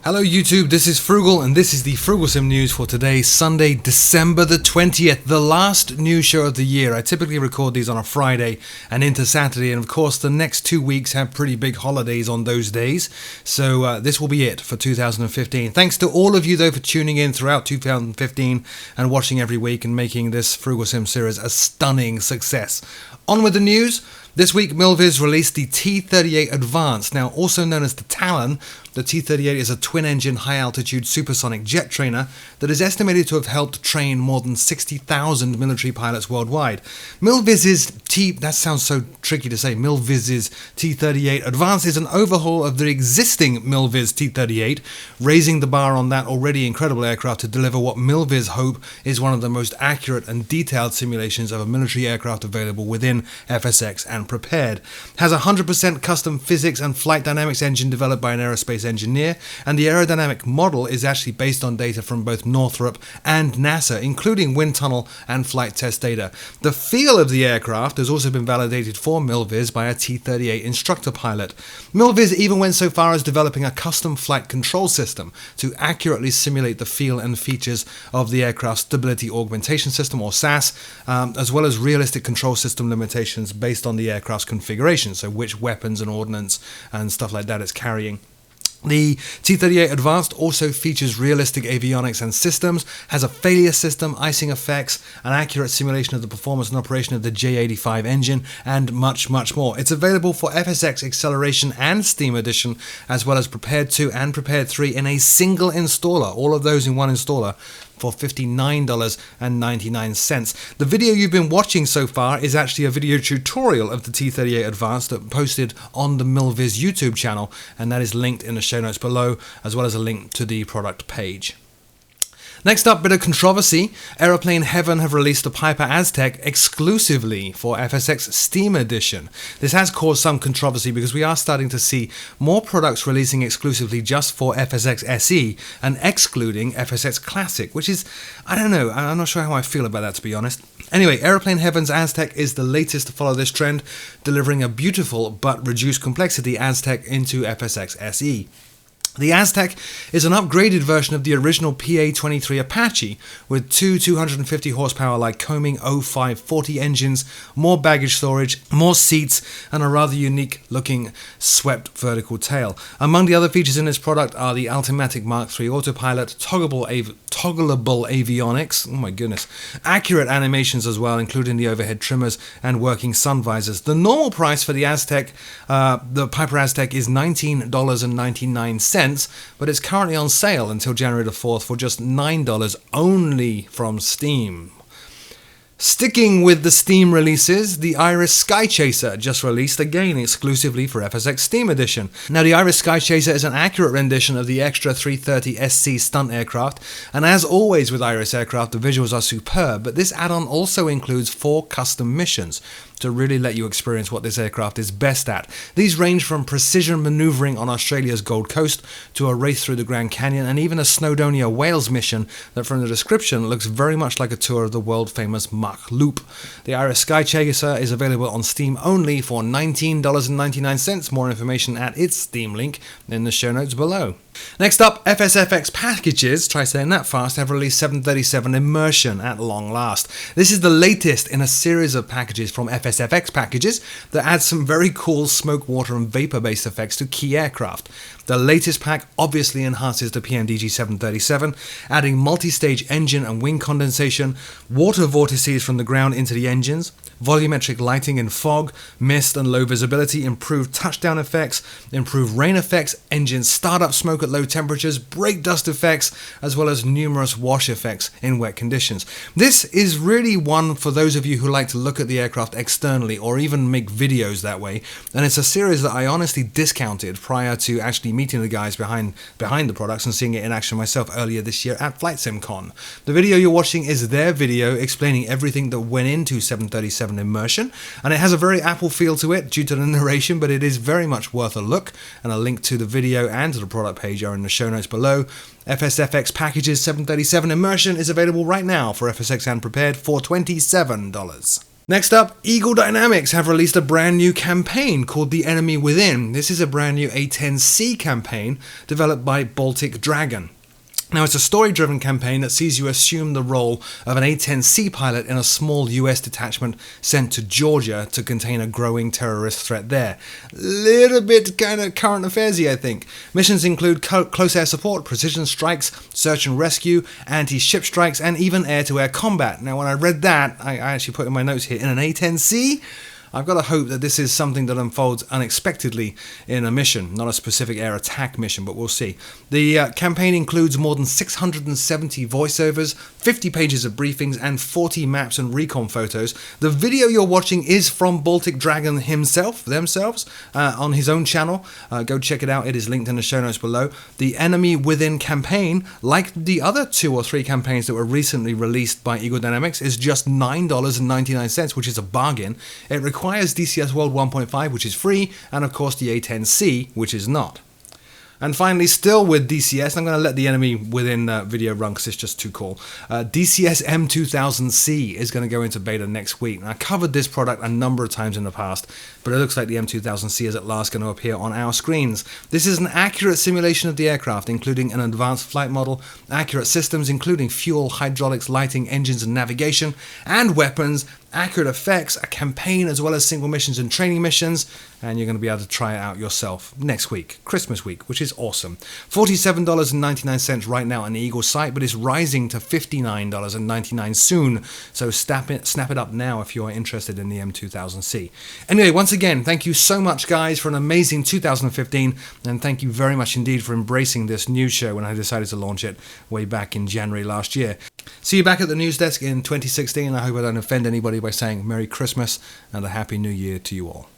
Hello YouTube, this is Frugal and this is the Frooglesim news for today, Sunday, December the 20th, the last news show of the year. I typically record these on a Friday and into Saturday, and of course the next 2 weeks have pretty big holidays on those days, so this will be it for 2015. Thanks to all of you though for tuning in throughout 2015 and watching every week and making this Frooglesim series a stunning success. On with the news. This week, Milviz released the T38 Advance, now also known as the Talon. The T38 is a twin-engine, high-altitude supersonic jet trainer that is estimated to have helped train more than 60,000 military pilots worldwide. Milviz's that sounds so tricky to say, Milviz's T38 Advance is an overhaul of the existing Milviz T38, raising the bar on that already incredible aircraft to deliver what Milviz hope is one of the most accurate and detailed simulations of a military aircraft available within FSX and Prepared. Has a 100% custom physics and flight dynamics engine developed by an aerospace engineer, and the aerodynamic model is actually based on data from both Northrop and NASA, including wind tunnel and flight test data. The feel of the aircraft has also been validated for Milviz by a T-38 instructor pilot. Milviz even went so far as developing a custom flight control system to accurately simulate the feel and features of the aircraft's stability augmentation system, or SAS, as well as realistic control system limitations based on the aircraft's configuration, so which weapons and ordnance and stuff like that it's carrying. The T-38 Advanced also features realistic avionics and systems, has a failure system, icing effects, an accurate simulation of the performance and operation of the J85 engine, and much, much more. It's available for FSX Acceleration and Steam Edition, as well as Prepared 2 and Prepared 3 in a single installer, all of those in one installer, for $59.99. The video you've been watching so far is actually a video tutorial of the T-38 Advanced that posted on the Milviz YouTube channel, and that is linked in the show notes below, as well as a link to the product page. Next up, bit of controversy. Aeroplane Heaven have released the Piper Aztec exclusively for FSX Steam Edition. This has caused some controversy because we are starting to see more products releasing exclusively just for FSX SE and excluding FSX Classic, which is, I don't know, I'm not sure how I feel about that, to be honest. Anyway, Aeroplane Heaven's Aztec is the latest to follow this trend, delivering a beautiful but reduced complexity Aztec into FSX SE. The Aztec is an upgraded version of the original PA-23 Apache with two 250 horsepower Lycoming 0540 engines, more baggage storage, more seats, and a rather unique looking swept vertical tail. Among the other features in this product are the Altimatic Mark III autopilot, toggleable avionics, oh my goodness, accurate animations as well, including the overhead trimmers and working sun visors. The normal price for the Aztec, the Piper Aztec, is $19.99, but it's currently on sale until January the 4th for just $9 only from Steam. Sticking with the Steam releases, the Iris Skychaser just released again exclusively for FSX Steam Edition. Now, the Iris Skychaser is an accurate rendition of the Extra 330 SC stunt aircraft, and as always with Iris aircraft, the visuals are superb, but this add-on also includes 4 custom missions to really let you experience what this aircraft is best at. These range from precision maneuvering on Australia's Gold Coast to a race through the Grand Canyon, and even a Snowdonia Wales mission that from the description looks very much like a tour of the world-famous Mach Loop. The Iris Skychaser is available on Steam only for $19.99. More information at its Steam link in the show notes below. Next up, FSFX Packages, try saying that fast, have released 737 Immersion at long last. This is the latest in a series of packages from FSFX Packages that adds some very cool smoke, water and vapor-based effects to key aircraft. The latest pack obviously enhances the PMDG 737, adding multi-stage engine and wing condensation, water vortices from the ground into the engines, volumetric lighting in fog, mist and low visibility, improved touchdown effects, improved rain effects, engine startup smoke at low temperatures, brake dust effects, as well as numerous wash effects in wet conditions. This is really one for those of you who like to look at the aircraft externally or even make videos that way, and it's a series that I honestly discounted prior to actually meeting the guys behind the products and seeing it in action myself earlier this year at FlightSimCon. The video you're watching is their video explaining everything that went into 737 Immersion, and it has a very Apple feel to it due to the narration, but it is very much worth a look, and a link to the video and to the product page are in the show notes below. FSFX Packages 737 Immersion is available right now for FSX and Prepared for $27. Next up, Eagle Dynamics have released a brand new campaign called The Enemy Within. This is a brand new A10C campaign developed by Baltic Dragon. Now, it's a story-driven campaign that sees you assume the role of an A-10C pilot in a small US detachment sent to Georgia to contain a growing terrorist threat there. Little bit kind of current affairs-y, I think. Missions include close air support, precision strikes, search and rescue, anti-ship strikes, and even air-to-air combat. Now, when I read that, I actually put in my notes here, in an A-10C? I've got to hope that this is something that unfolds unexpectedly in a mission, not a specific air attack mission, but we'll see. The campaign includes more than 670 voiceovers, 50 pages of briefings, and 40 maps and recon photos. The video you're watching is from Baltic Dragon themselves, on his own channel. Go check it out. It is linked in the show notes below. The Enemy Within campaign, like the other 2 or 3 campaigns that were recently released by Eagle Dynamics, is just $9.99, which is a bargain. It requires DCS World 1.5, which is free, and of course the A10C, which is not. And finally, still with DCS, I'm going to let the Enemy Within video run because it's just too cool. DCS M2000C is going to go into beta next week. And I covered this product a number of times in the past, but it looks like the M2000C is at last going to appear on our screens. This is an accurate simulation of the aircraft, including an advanced flight model, accurate systems including fuel, hydraulics, lighting, engines and navigation, and weapons, accurate effects, a campaign as well as single missions and training missions, and you're going to be able to try it out yourself next week, Christmas week, which is awesome. $47.99 right now on the Eagle site, but it's rising to $59.99 soon, so snap it up now if you're interested in the M2000C. Anyway, once again, thank you so much guys for an amazing 2015, and thank you very much indeed for embracing this news show when I decided to launch it way back in January last year. See you back at the news desk in 2016. I hope I don't offend anybody by saying Merry Christmas and a Happy New Year to you all.